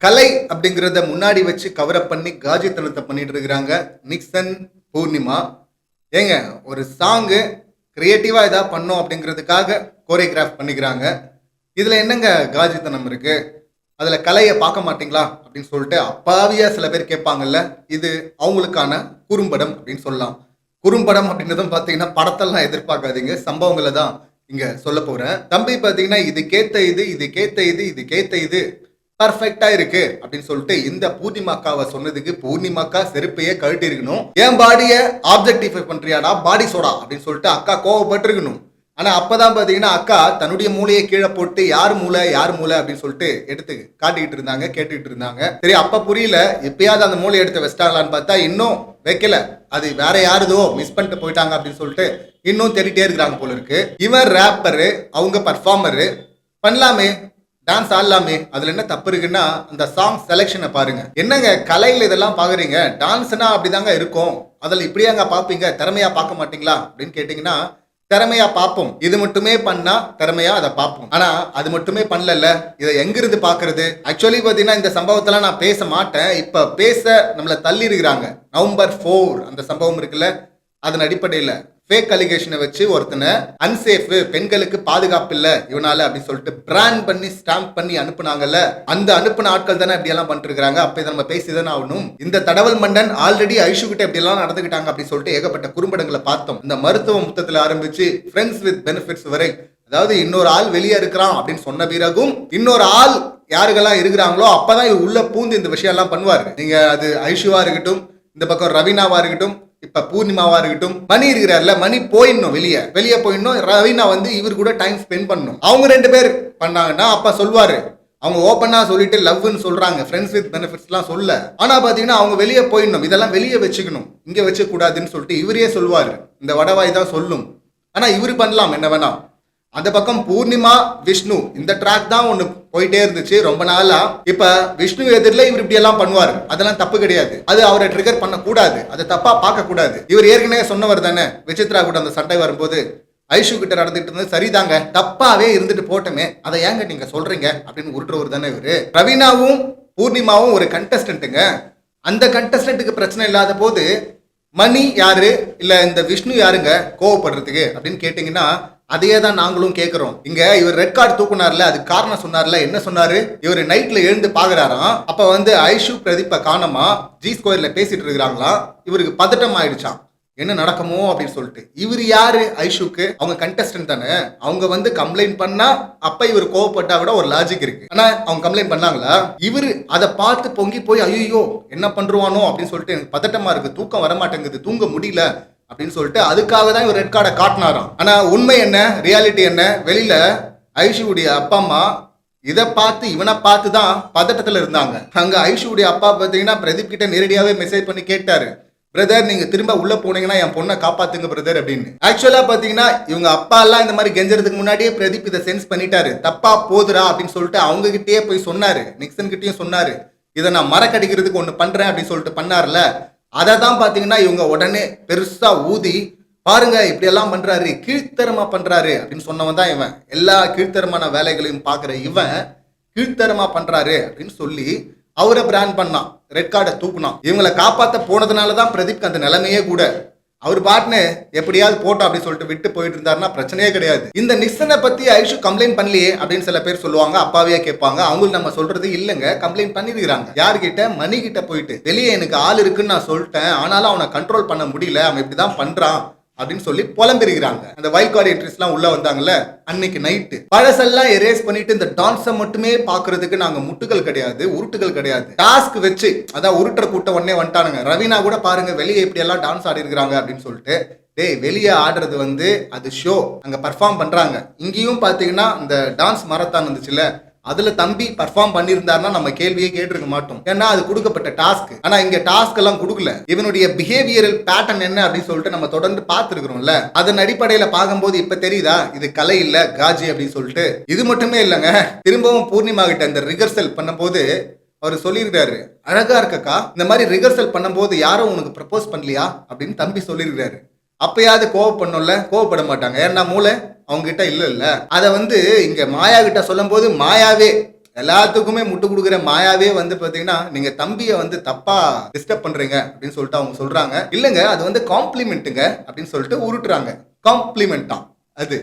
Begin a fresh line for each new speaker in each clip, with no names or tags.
கலை அப்படிங்கிறத முன்னாடி வச்சு கவரப் பண்ணி காஜித்தனத்தை பண்ணிட்டு இருக்கிறாங்க நிக்சன், பூர்ணிமா. ஏங்க, ஒரு சாங்கு கிரியேட்டிவா ஏதாவது பண்ணோம் அப்படிங்கிறதுக்காக கோரியோகிராஃப் பண்ணிக்கிறாங்க. இதுல என்னங்க காஜித்தனம் இருக்கு? அதுல கலையை பார்க்க மாட்டீங்களா அப்படின்னு சொல்லிட்டு அப்பாவியா சில பேர் கேட்பாங்கல்ல. இது அவங்களுக்கான குறும்படம் அப்படின்னு சொல்லலாம். குறும்படம் அப்படின்றதும் பார்த்தீங்கன்னா படத்தெல்லாம் எதிர்பார்க்காதீங்க, சம்பவங்களை தான் இங்க சொல்ல போறேன். தம்பி பார்த்தீங்கன்னா இதுக்கேத்த இது, இதுக்கேத்த இது, இதுக்கேத்த இது பர்ஃபெக்டா இருக்கு அப்படின்னு சொல்லிட்டு இந்த பூர்ணிமாக்காவை சொன்னதுக்கு பூர்ணிமாக்கா செருப்பையே கழட்டி இருக்கணும். என் பாடிய ஆப்ஜெக்டிஃபை பண்றியாடா பாடி சோடா அப்படின்னு சொல்லிட்டு அக்கா கோவப்பட்டு இருக்கணும். ஆனா அப்பதான் பாத்தீங்கன்னா அக்கா தன்னுடைய மூளையை கீழே போட்டு யார் மூளை அப்படின்னு சொல்லிட்டு எடுத்து காட்டிக்கிட்டு இருந்தாங்க, கேட்டுக்கிட்டு இருந்தாங்க. சரி, அப்ப புரியல, எப்பயாவது அந்த மூளையை எடுத்து வச்சிட்டாங்களான்னு பார்த்தா இன்னும் வைக்கல, அது வேற யாருதோ மிஸ் பண்ணிட்டு போயிட்டாங்க அப்படின்னு சொல்லிட்டு இன்னும் தேடிட்டே இருக்கிறாங்க போல இருக்கு. இவன் ரேப்பரு, அவங்க பர்ஃபார்மரு, பண்ணலாமே, டான்ஸ் ஆடலாமே, அதுல என்ன தப்பு இருக்குன்னா அந்த சாங் செலெக்ஷனை பாருங்க. என்னங்க கலையில இதெல்லாம் பாக்குறீங்க, டான்ஸ்னா அப்படிதாங்க இருக்கும், அதுல இப்படியாங்க பாப்பீங்க, திறமையா பார்க்க மாட்டீங்களா அப்படின்னு கேட்டீங்கன்னா திறமையா பார்ப்போம். இது மட்டுமே பண்ணா திறமையா அதை பார்ப்போம். ஆனா அது மட்டுமே பண்ணல, இதை எங்கிருந்து பாக்குறது? ஆக்சுவலி பாத்தீங்கன்னா இந்த சம்பவத்தெல்லாம் நான் பேச மாட்டேன். இப்ப பேச நம்மள தள்ளி இருக்கிறாங்க. நவம்பர் 4 அந்த சம்பவம் இருக்குல்ல, அதன் அடிப்படையில ஃபேக் அலிகேஷனை வச்சு ஒருத்தனை அன்சேஃப், பெண்களுக்கு பாதுகாப்பு இல்ல இவனால அப்படின்னு சொல்லிட்டு பிராண்ட் பண்ணி ஸ்டாம்ப் பண்ணி அனுப்புனாங்கல்ல, அந்த அனுப்புன ஆட்கள் தானே இப்படி எல்லாம் பண்ணிட்டு இருக்காங்க. அப்ப இதை நம்ம பேசிதானே ஆகணும். இந்த தடவல் மண்டன் ஆல்ரெடி ஐஷு கிட்ட இப்படி எல்லாம் நடந்துக்கிட்டாங்க அப்படின்னு சொல்லிட்டு ஏகப்பட்ட குறும்படங்களை பார்த்தோம். இந்த மருத்துவ முத்தத்துல ஆரம்பிச்சு ஃப்ரெண்ட்ஸ் வித் பெனிஃபிட்ஸ் வரை, அதாவது இன்னொரு ஆள் வெளியே இருக்கிறான் அப்படின்னு சொன்ன பிறகும் இன்னொரு ஆள் யாருக்கெல்லாம் இருக்கிறாங்களோ அப்பதான் இவர் உள்ள பூந்து இந்த விஷயம் எல்லாம் பண்ணுவாரு. நீங்க அது ஐஷுவா இருக்கட்டும், இந்த பக்கம் ரவீனாவா இருக்கட்டும், இப்ப பூர்ணிமாவா இருக்கட்டும், மணி இருக்கிறார்ல, மணி போயிடணும், வெளியே போயிடணும். ரவீனா வந்து இவர் கூட டைம் ஸ்பெண்ட் பண்ணணும். அவங்க ரெண்டு பேர் பண்ணாங்கன்னா அப்ப சொல்வாரு, அவங்க ஓப்பனா சொல்லிட்டு லவ்னு சொல்றாங்க, ஃப்ரெண்ட்ஸ் வித் பெனிஃபிட்ஸ் எல்லாம் சொல்ல. ஆனா பாத்தீங்கன்னா அவங்க வெளியே போயிடணும், இதெல்லாம் வெளியே வச்சுக்கணும், இங்க வச்சு கூடாதுன்னு சொல்லிட்டு இவரே சொல்வாரு. இந்த வடவாய் தான் சொல்லும். ஆனா இவரு பண்ணலாம் என்ன வேணா. அந்த பக்கம் பூர்ணிமா, விஷ்ணு, இந்த ட்ராக் தான் ஒண்ணு போயிட்டே இருந்துச்சு ரொம்ப நாளா. இப்ப விஷ்ணு எதிரில இவர் இப்படி எல்லாம் பண்ணுவாரு, அதெல்லாம் தப்பு கிடையாது. அது அவரை ட்ரிகர் பண்ண கூடாது, அதை தப்பா பார்க்க கூடாது. இவர் ஏற்கனவே சொன்னவர் தானே, விசித்ரா கூட அந்த சண்டை வரும்போது ஐஷு கிட்ட நடந்துட்டு இருந்தது சரிதாங்க, தப்பாவே இருந்துட்டு போட்டமே, அதை ஏங்க நீங்க சொல்றீங்க அப்படின்னு உருட்டுறவர் தானே இவரு. ரவீனாவும் பூர்ணிமாவும் ஒரு கண்டஸ்டன்ட்டுங்க. அந்த கண்டஸ்டன்ட்டுக்கு பிரச்சனை இல்லாத போது மணி யாரு இல்ல இந்த விஷ்ணு யாருங்க கோவப்படுறதுக்கு அப்படின்னு கேட்டீங்கன்னா அதையே தான் நாங்களும் கேட்கிறோம். இங்க இவர் ரெட் கார்டு தூக்குனார்ல, அது காரணம் சொன்னார்ல, என்ன சொன்னாரு? இவர் நைட்ல எழுந்து பாக்குறாராம். அப்ப வந்து ஐஷு பிரதீப்ப காணமா ஜி ஸ்கொயர்ல பேசிட்டு இருக்கிறாங்களா. இவருக்கு பதட்டம் ஆயிடுச்சான், என்ன நடக்குமோ அப்படின்னு சொல்லிட்டு. இவர் யாரு ஐஷுக்கு? அவங்க கண்டஸ்டன்ட் தானே. அவங்க வந்து கம்ப்ளைண்ட் பண்ணா அப்ப இவர் கோவப்பட்டா கூட ஒரு லாஜிக் இருக்கு. ஆனா அவங்க கம்ப்ளைண்ட் பண்ணாங்களா? இவரு அதை பார்த்து பொங்கி போய் ஐயோ என்ன பண்றானோ அப்படின்னு சொல்லிட்டு எனக்கு பதட்டமா இருக்கு, தூக்கம் வர மாட்டேங்குது, தூங்க முடியல அப்படின்னு சொல்லிட்டு அதுக்காக தான் இவர் ரெட் கார்டை காட்டினாராம். ஆனா உண்மை என்ன, ரியாலிட்டி என்ன? வெளியில ஐஷுடைய அப்பா அம்மா இதை பார்த்து இவனை பார்த்து தான் பதட்டத்துல இருந்தாங்க. அங்க ஐஷுடைய அப்பா பாத்தீங்கன்னா பிரதீப் கிட்ட நேரடியாவே மெசேஜ் பண்ணி கேட்டாரு, பிரதர் நீங்க திரும்ப உள்ள போனீங்கன்னா என் பொண்ணை காப்பாத்துங்க பிரதர் அப்படின்னு. ஆக்சுவலா பாத்தீங்கன்னா இவங்க அப்பா எல்லாம் இந்த மாதிரி கெஞ்சறதுக்கு முன்னாடியே பிரதீப் இதை சென்ஸ் பண்ணிட்டாரு, தப்பா போதுரா அப்படின்னு சொல்லிட்டு அவங்க கிட்டயே போய் சொன்னாரு, நிக்சன் கிட்டயும் சொன்னாரு, இதை நான் மறக்கடிக்கிறதுக்கு ஒண்ணு பண்றேன் அப்படின்னு சொல்லிட்டு பண்ணாருல. அதை தான் பாத்தீங்கன்னா இவங்க உடனே பெருசா ஊதி பாருங்க இப்படி எல்லாம் பண்றாரு, கீழ்த்தரமா பண்றாரு அப்படின்னு சொன்னவன் தான் இவன். எல்லா கீழ்த்தரமான வேலைகளையும் பாக்குற இவன் கீழ்த்தரமா பண்றாரு அப்படின்னு சொல்லி அவரை பிராண்ட் பண்ணான், ரெட் கார்டை தூக்குனான். இவங்களை காப்பாத்த போனதுனாலதான் பிரதீப் அந்த நிலைமையே கூட. அவர் பாட்டுன்னு எப்படியாவது போட்டோம் அப்படின்னு சொல்லிட்டு விட்டு போயிட்டு இருந்தாருன்னா பிரச்சனையே கிடையாது. இந்த நிக்சனை பத்தி ஐஷு கம்ப்ளைண்ட் பண்ணலையே அப்படின்னு சில பேர் சொல்லுவாங்க, அப்பாவே கேட்பாங்க. அவங்களுக்கு நம்ம சொல்றது இல்லைங்க, கம்ப்ளைண்ட் பண்ணிருக்காங்க. யார்கிட்ட? மணி கிட்ட போயிட்டு, வெளியே எனக்கு ஆள் இருக்குன்னு நான் சொல்லிட்டேன், ஆனாலும் அவனை கண்ட்ரோல் பண்ண முடியல, அவன் இப்படிதான் பண்றான் அப்படின்னு சொல்லி புலம்பிருக்கிறாங்க. அந்த வைல்ட் கார்டு என்ட்ரிஸ் எல்லாம் உள்ள வந்தாங்கல்ல அன்னைக்கு நைட்டு, பழசெல்லாம் எரேஸ் பண்ணிட்டு இந்த டான்ஸை மட்டுமே பாக்குறதுக்கு நாங்க முட்டுகள் கிடையாது, உருட்டுகள் கிடையாது, டாஸ்க் வச்சு அதான் உருட்டுற கூட்டம் உடனே வந்துட்டானுங்க. ரவீனா கூட பாருங்க வெளியே இப்படி எல்லாம் டான்ஸ் ஆடி இருக்கிறாங்க அப்படின்னு சொல்லிட்டு. டேய், வெளியே ஆடுறது வந்து அது ஷோ, அங்க பர்ஃபார்ம் பண்றாங்க. இங்கேயும் பாத்தீங்கன்னா இந்த டான்ஸ் மரத்தான் இருந்துச்சுல, அதுல தம்பி பர்ஃபார்ம் பண்ணியிருந்தாருன்னா நம்ம கேள்வியே கேட்டிருக்க மாட்டோம், ஏன்னா அது கொடுக்கப்பட்ட டாஸ்க். ஆனா இங்க டாஸ்க் எல்லாம் கொடுக்கல. இவனுடைய பிஹேவியரல் பேட்டர்ன் என்ன அப்படின்னு சொல்லிட்டு நம்ம தொடர்ந்து பார்த்துருக்கிறோம்ல, அதன் அடிப்படையில பார்க்கும்போது இப்ப தெரியுதா இது கலை இல்ல காஜி அப்படின்னு சொல்லிட்டு. இது மட்டுமே இல்லைங்க, திரும்பவும் பூர்ணிமா கிட்ட இந்த ரிகர்சல் பண்ணும்போது அவர் சொல்லியிருக்காரு, அழகா இருக்கக்கா, இந்த மாதிரி ரிகர்சல் பண்ணும்போது யாரும் உனக்கு ப்ரப்போஸ் பண்ணலையா அப்படின்னு தம்பி சொல்லியிருக்காரு. அப்பயாவது கோவப்படணும்ல, கோவப்பட மாட்டாங்க, ஏன்னா மூளை அவங்க கிட்ட இல்ல. அதை வந்து இங்க மாயா கிட்ட சொல்லும் போது மாயாவே எல்லாத்துக்குமே முட்டு கொடுக்குற மாயாவே வந்து பாத்தீங்கன்னா நீங்க தம்பியை வந்து தப்பா டிஸ்டர்ப் பண்றீங்க அப்படின்னு சொல்லிட்டு அவங்க சொல்றாங்க. இல்லங்க அது வந்து காம்ப்ளிமெண்ட்டுங்க அப்படின்னு சொல்லிட்டு உருட்டுறாங்க. காம்ப்ளிமெண்டா அது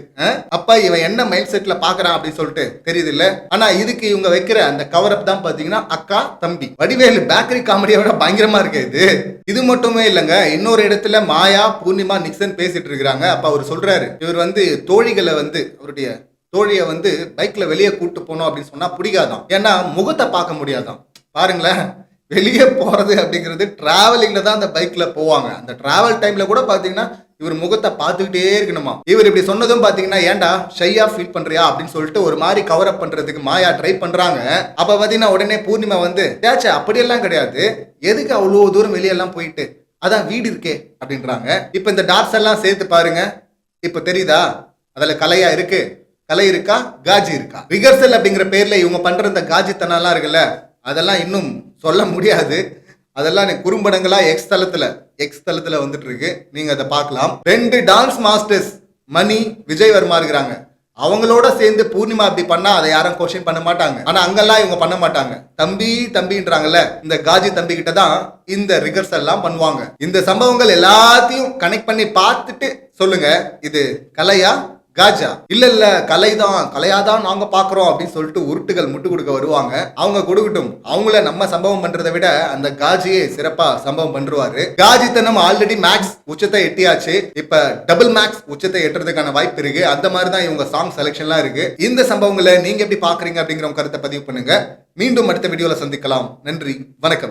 அப்பா இவன் என்ன மைண்ட் செட்ல பாக்குறான் அப்படின்னு சொல்லிட்டு தெரியுது இல்ல. ஆனா இதுக்கு இவங்க வைக்கிற அந்த கவரப் தான் பாத்தீங்கன்னா அக்கா தம்பி. வடிவேலு பேக்கரி காமெடியை விட பயங்கரமா இருக்கு இது. இது மட்டுமே இல்லைங்க, இன்னொரு இடத்துல மாயா பூர்ணிமா நிக்சன் பேசிட்டு இருக்கிறாங்க. அப்ப அவர் சொல்றாரு இவர் வந்து தோழிகளை வந்து அவருடைய தோழியை வந்து பைக்ல வெளியே கூட்டு போனோம் அப்படின்னு சொன்னா பிடிக்காதான், ஏன்னா முகத்தை பார்க்க முடியாதான். பாருங்களேன், வெளியே போறது அப்படிங்கிறது டிராவலிங்ல தான் அந்த பைக்ல போவாங்க. அந்த டிராவல் டைம்ல கூட பாத்தீங்கன்னா இவர் முகத்தை பார்த்துக்கிட்டே இருக்கணுமா. இவர் இப்படி சொன்னதும் பாத்தீங்கன்னா ஏன்டா ஷையா ஃபீல் பண்றியா அப்படின்னு சொல்லிட்டு ஒரு மாதிரி கவர் அப் பண்றதுக்கு மாயா ட்ரை பண்றாங்க. அப்ப பாத்தீங்கன்னா உடனே பூர்ணிமா வந்து தேச்சா அப்படியெல்லாம் கிடையாது, எதுக்கு அவ்வளவு தூரம் வெளியெல்லாம் போயிட்டு, அதான் வீடு இருக்கே அப்படின்றாங்க. இப்ப இந்த டாட்ஸ் எல்லாம் சேர்த்து பாருங்க, இப்ப தெரியுதா அதுல கலையா இருக்கு, கலை இருக்கா காஜி இருக்கா. ரிகர்சல் அப்படிங்கிற பேர்ல இவங்க பண்ற இந்த காஜித்தனம்லாம் இருக்குல்ல, அதெல்லாம் இன்னும் சொல்ல முடியாது. அதெல்லாம் குறும்படங்களா எக்ஸ் தளத்துல வந்துட்டு இருக்கு, நீங்க அதை பார்க்கலாம். 2 டான்ஸ் மாஸ்டர்ஸ் மணி விஜய் வர்மா இருக்கிறாங்க. அவங்களோட சேர்ந்து பூர்ணிமா அப்படி பண்ணா அதை யாரும் கொஸ்டின் பண்ண மாட்டாங்க. ஆனா அங்கெல்லாம் இவங்க பண்ண மாட்டாங்க. தம்பி தம்பின்றாங்கல்ல, இந்த காஜி தம்பி கிட்ட தான் இந்த ரிகர்சல் எல்லாம் பண்ணுவாங்க. இந்த சம்பவங்கள் எல்லாத்தையும் கனெக்ட் பண்ணி பார்த்துட்டு சொல்லுங்க, இது கலையா காஜா? இல்ல கலைதான், கலையாதான் நாங்க பாக்குறோம் அப்படின்னு சொல்லிட்டு உருட்டுகள் முட்டு கொடுக்க வருவாங்க. அவங்க கொடுக்கட்டும், அவங்கள நம்ம சம்பவம் பண்றதை விட அந்த காஜியே சிறப்பா சம்பவம் பண்றாரு. காஜித்தனம் ஆல்ரெடி மேக்ஸ் உச்சத்தை எட்டியாச்சு, இப்ப டபுள் மேக்ஸ் உச்சத்தை எட்டுறதுக்கான வாய்ப்பு இருக்கு. அந்த மாதிரி தான் இவங்க சாங் செலக்ஷன்லாம் இருக்கு. இந்த சம்பவங்களை நீங்க எப்படி பாக்குறீங்க அப்படிங்கிற கருத்தை பதிவு பண்ணுங்க. மீண்டும் அடுத்த வீடியோல சந்திக்கலாம். நன்றி, வணக்கம்.